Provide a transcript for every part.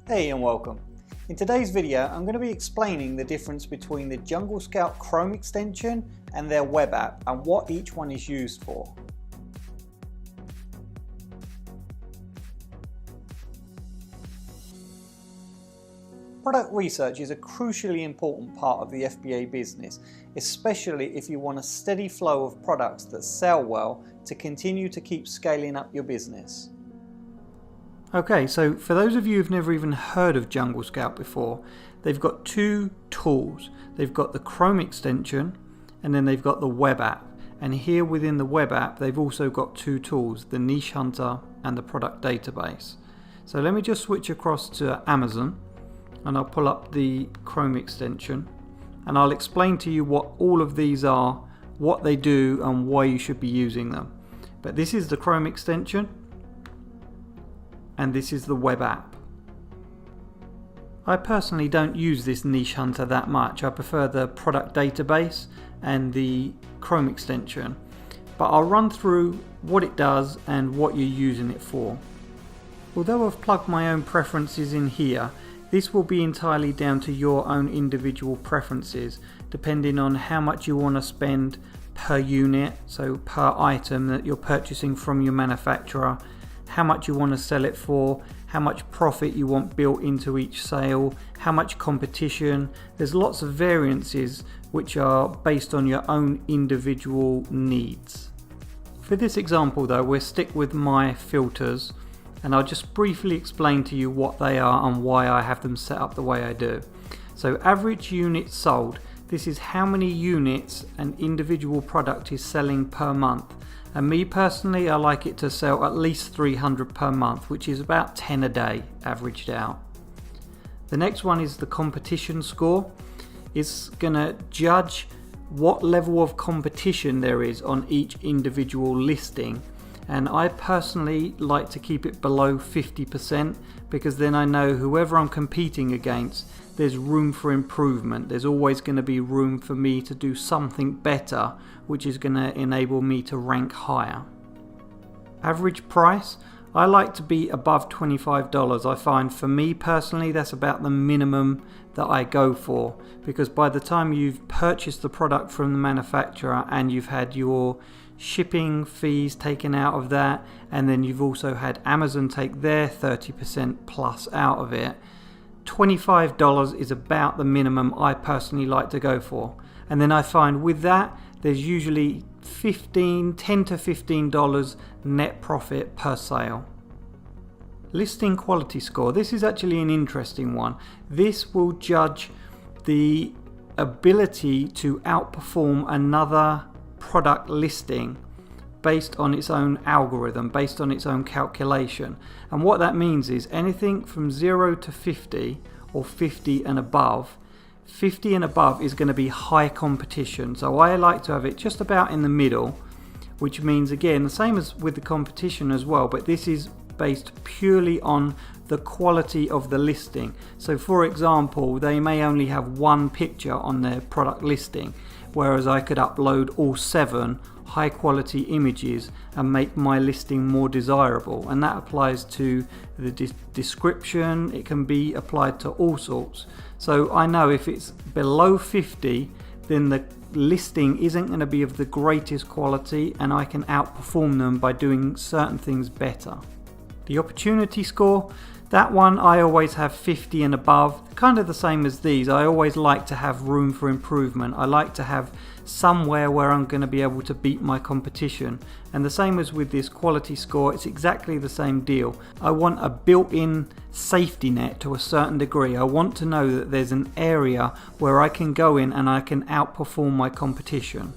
Hey and welcome. In today's video I'm going to be explaining the difference between the Jungle Scout Chrome extension and their web app and what each one is used for. Product research is a crucially important part of the FBA business, especially if you want a steady flow of products that sell well to continue to keep scaling up your business. Okay, so for those of you who've never even heard of Jungle Scout before, they've got two tools. They've got the Chrome extension and then they've got the web app. And here within the web app, they've also got two tools, the Niche Hunter and the Product Database. So let me just switch across to Amazon and I'll pull up the Chrome extension and I'll explain to you what all of these are, what they do and why you should be using them. But this is the Chrome extension and this is the web app. I personally don't use this Niche Hunter that much. I prefer the Product Database and the Chrome extension, but I'll run through what it does and what you're using it for. Although I've plugged my own preferences in here, this will be entirely down to your own individual preferences, depending on how much you want to spend per unit, so per item that you're purchasing from your manufacturer, how much you want to sell it for, how much profit you want built into each sale, how much competition. There's lots of variances which are based on your own individual needs. For this example though, we'll stick with my filters and I'll just briefly explain to you what they are and why I have them set up the way I do. So average units sold, this is how many units an individual product is selling per month. And me personally, I like it to sell at least 300 per month, which is about 10 a day averaged out. The next one is the competition score. It's going to judge what level of competition there is on each individual listing. And I personally like to keep it below 50% because then I know whoever I'm competing against, there's room for improvement. There's always going to be room for me to do something better, which is going to enable me to rank higher. Average price, I like to be above $25. I find for me personally that's about the minimum that I go for, because by the time you've purchased the product from the manufacturer and you've had your shipping fees taken out of that, and then you've also had Amazon take their 30% plus out of it, $25 is about the minimum I personally like to go for. And then I find with that there's usually $10 to $15 net profit per sale. Listing quality score, this is actually an interesting one. This will judge the ability to outperform another product listing based on its own algorithm, based on its own calculation. And what that means is anything from 0 to 50 or 50 and above, 50 and above is going to be high competition. So I like to have it just about in the middle, which means again the same as with the competition as well, but this is based purely on the quality of the listing. So for example, they may only have one picture on their product listing, whereas I could upload all 7 high quality images and make my listing more desirable. And that applies to the description, it can be applied to all sorts. So I know if it's below 50, then the listing isn't going to be of the greatest quality and I can outperform them by doing certain things better. The opportunity score, that one I always have 50 and above, kind of the same as these. I always like to have room for improvement. I like to have somewhere where I'm going to be able to beat my competition. And the same as with this quality score, it's exactly the same deal. I want a built-in safety net to a certain degree. I want to know that there's an area where I can go in and I can outperform my competition.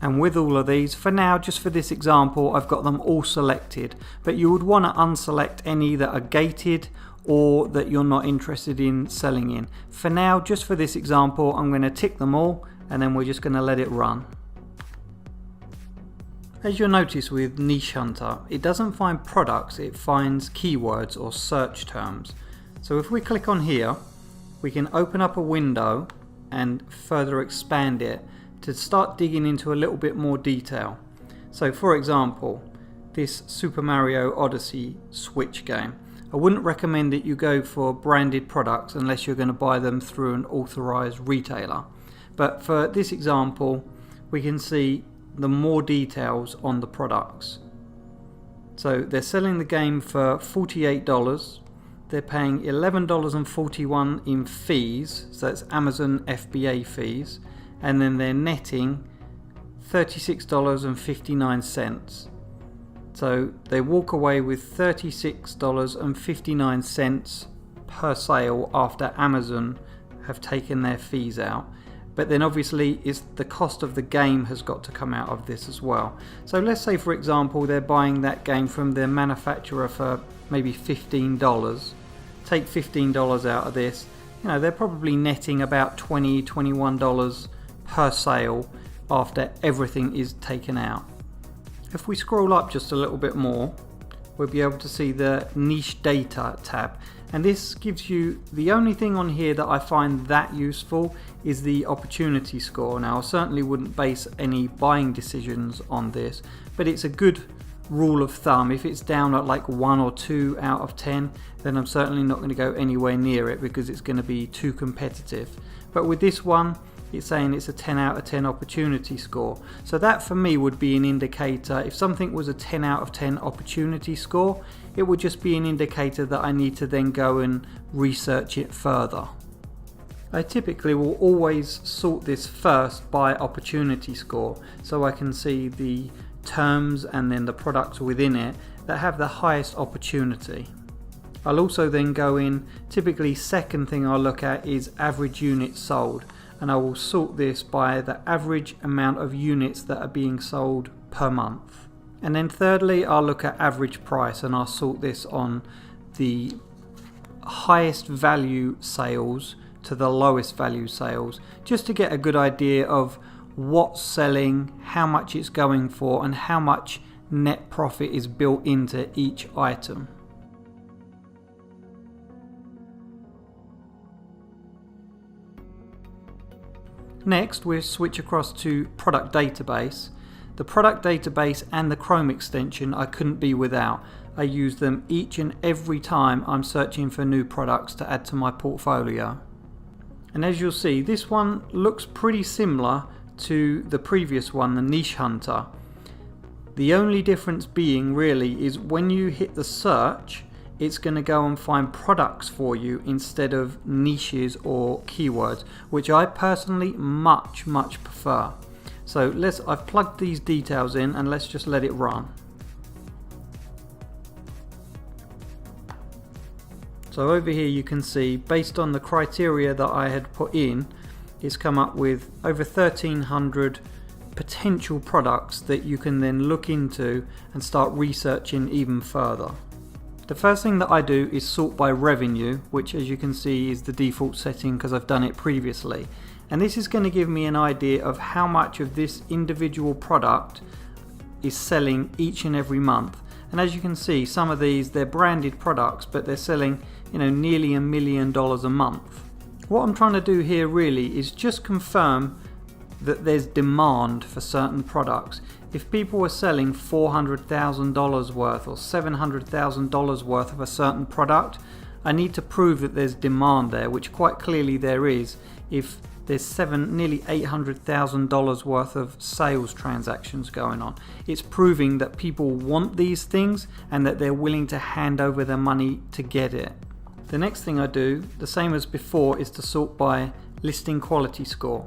And with all of these, for now, just for this example, I've got them all selected, but you would want to unselect any that are gated or that you're not interested in selling in. For now, just for this example, I'm going to tick them all and then we're just going to let it run. As you'll notice with Niche Hunter, it doesn't find products, it finds keywords or search terms. So if we click on here, we can open up a window and further expand it to start digging into a little bit more detail. So for example, this Super Mario Odyssey Switch game. I wouldn't recommend that you go for branded products unless you're going to buy them through an authorized retailer. But for this example, we can see the more details on the products. So they're selling the game for $48. They're paying $11.41 in fees, so that's Amazon FBA fees, and then they're netting $36.59. So they walk away with $36.59 per sale after Amazon have taken their fees out. But then obviously the cost of the game has got to come out of this as well. So let's say, for example, they're buying that game from their manufacturer for maybe $15. Take $15 out of this. They're probably netting about $20, $21 per sale after everything is taken out. If we scroll up just a little bit more, we'll be able to see the niche data tab. And this gives you, the only thing on here that I find that useful is the opportunity score. Now I certainly wouldn't base any buying decisions on this, but it's a good rule of thumb. If it's down at like 1 or 2 out of 10, then I'm certainly not going to go anywhere near it because it's going to be too competitive. But with this one, it's saying it's a 10 out of 10 opportunity score. So that for me would be an indicator. If something was a 10 out of 10 opportunity score, it would just be an indicator that I need to then go and research it further. I typically will always sort this first by opportunity score, so I can see the terms and then the products within it that have the highest opportunity. I'll also then go in, typically second thing I'll look at is average units sold, and I will sort this by the average amount of units that are being sold per month. And then thirdly, I'll look at average price, and I'll sort this on the highest value sales to the lowest value sales, just to get a good idea of what's selling, how much it's going for, and how much net profit is built into each item. Next, we'll switch across to product database. The product database and the Chrome extension I couldn't be without. I use them each and every time I'm searching for new products to add to my portfolio. And as you'll see, this one looks pretty similar to the previous one, the Niche Hunter. The only difference being really is when you hit the search, it's going to go and find products for you instead of niches or keywords, which I personally much prefer. So I've plugged these details in and let's just let it run. So over here you can see, based on the criteria that I had put in, it's come up with over 1,300 potential products that you can then look into and start researching even further. The first thing that I do is sort by revenue, which as you can see is the default setting because I've done it previously. And this is going to give me an idea of how much of this individual product is selling each and every month. And as you can see, some of these, they're branded products, but they're selling, nearly $1 million a month. What I'm trying to do here really is just confirm that there's demand for certain products. If people are selling $400,000 worth or $700,000 worth of a certain product, I need to prove that there's demand there, which quite clearly there is if there's nearly $800,000 worth of sales transactions going on. It's proving that people want these things and that they're willing to hand over their money to get it. The next thing I do, the same as before, is to sort by listing quality score.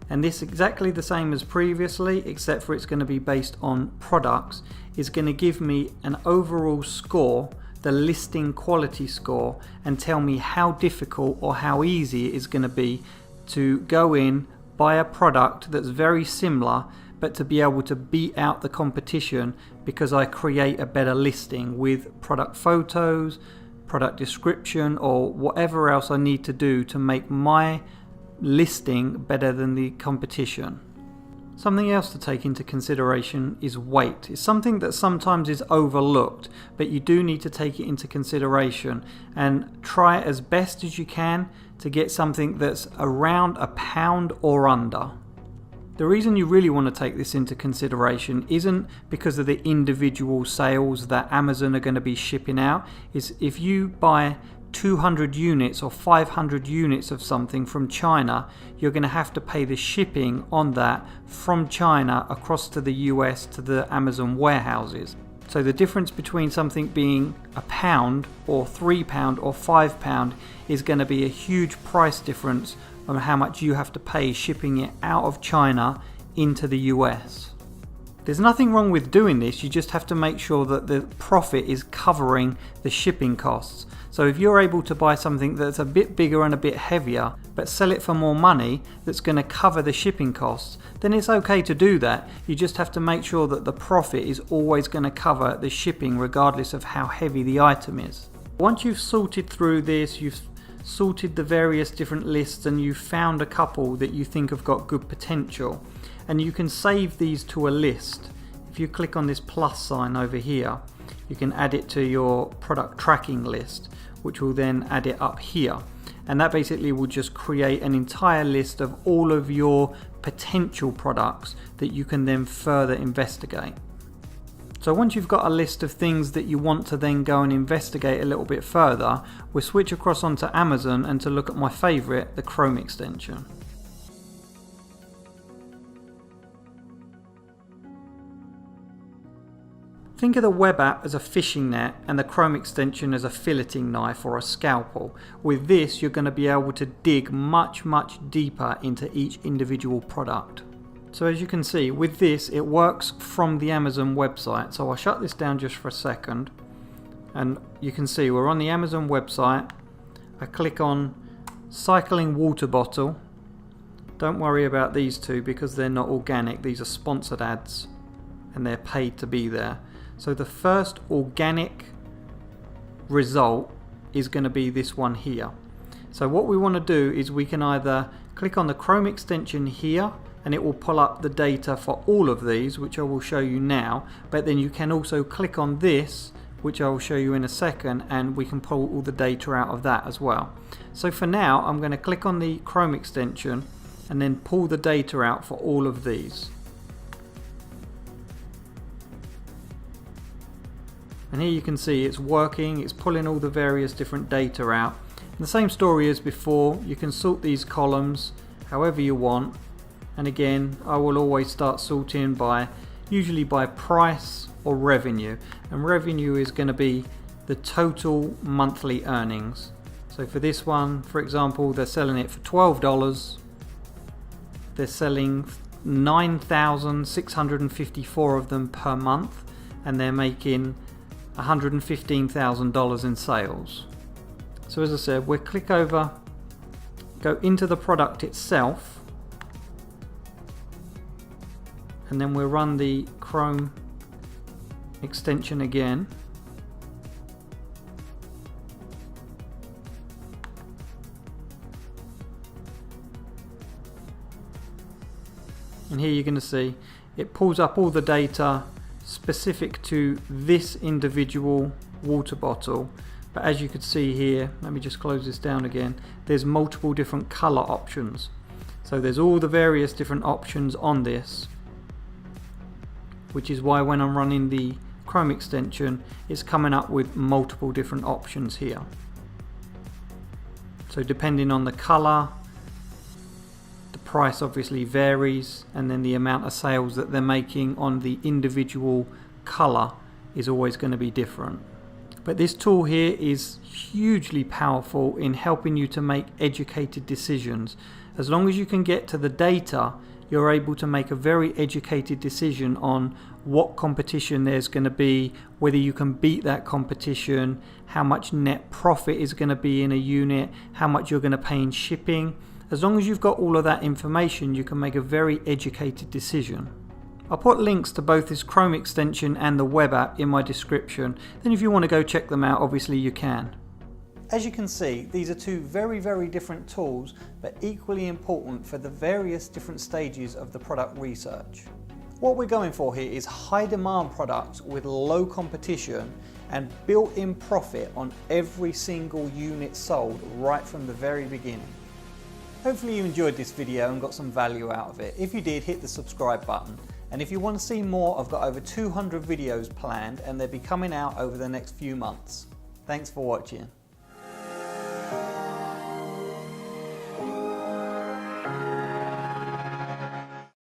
And this exactly the same as previously, except for it's going to be based on products, is going to give me an overall score, the listing quality score, and tell me how difficult or how easy it is going to be to go in, buy a product that's very similar, but to be able to beat out the competition because I create a better listing with product photos, product description, or whatever else I need to do to make my listing better than the competition. Something else to take into consideration is weight. It's something that sometimes is overlooked, but you do need to take it into consideration and try as best as you can to get something that's around a pound or under. The reason you really want to take this into consideration isn't because of the individual sales that Amazon are going to be shipping out. Is if you buy 200 units or 500 units of something from China, you're going to have to pay the shipping on that from China across to the US to the Amazon warehouses. So the difference between something being £1 or £3 or £5 is going to be a huge price difference on how much you have to pay shipping it out of China into the US. There's nothing wrong with doing this, you just have to make sure that the profit is covering the shipping costs. So if you're able to buy something that's a bit bigger and a bit heavier, but sell it for more money that's going to cover the shipping costs, then it's okay to do that. You just have to make sure that the profit is always going to cover the shipping regardless of how heavy the item is. Once you've sorted through this, you've sorted the various different lists and you've found a couple that you think have got good potential, and you can save these to a list. If you click on this plus sign over here, you can add it to your product tracking list, which will then add it up here, and that basically will just create an entire list of all of your potential products that you can then further investigate. So once you've got a list of things that you want to then go and investigate a little bit further, we'll switch across onto Amazon and to look at my favorite, the Chrome extension. Think of the web app as a fishing net and the Chrome extension as a filleting knife or a scalpel. With this, you're going to be able to dig much deeper into each individual product. So as you can see, with this, it works from the Amazon website. So I'll shut this down just for a second, and you can see we're on the Amazon website. I click on cycling water bottle. Don't worry about these two because they're not organic. These are sponsored ads and they're paid to be there. So the first organic result is going to be this one here. So what we want to do is we can either click on the Chrome extension here and it will pull up the data for all of these, which I will show you now, but then you can also click on this, which I will show you in a second, and we can pull all the data out of that as well. So for now, I'm going to click on the Chrome extension and then pull the data out for all of these. And here you can see it's working, it's pulling all the various different data out. And the same story as before, you can sort these columns however you want. And again, I will always start sorting usually by price or revenue. And revenue is going to be the total monthly earnings. So for this one, for example, they're selling it for $12. They're selling 9,654 of them per month, and they're making $115,000 in sales. So as I said, we'll click over, go into the product itself, and then we'll run the Chrome extension again. And here you're going to see it pulls up all the data specific to this individual water bottle. But as you could see here, let me just close this down again, there's multiple different color options. So there's all the various different options on this, which is why when I'm running the Chrome extension, it's coming up with multiple different options here. So depending on the color, the price obviously varies, and then the amount of sales that they're making on the individual color is always going to be different. But this tool here is hugely powerful in helping you to make educated decisions. As long as you can get to the data, you're able to make a very educated decision on what competition there's going to be, whether you can beat that competition, how much net profit is going to be in a unit, how much you're going to pay in shipping. As long as you've got all of that information, you can make a very educated decision. I'll put links to both this Chrome extension and the web app in my description. Then if you want to go check them out, obviously you can. As you can see, these are two very different tools, but equally important for the various different stages of the product research. What we're going for here is high demand products with low competition and built-in profit on every single unit sold right from the very beginning. Hopefully you enjoyed this video and got some value out of it. If you did, hit the subscribe button. And if you want to see more, I've got over 200 videos planned and they'll be coming out over the next few months. Thanks for watching.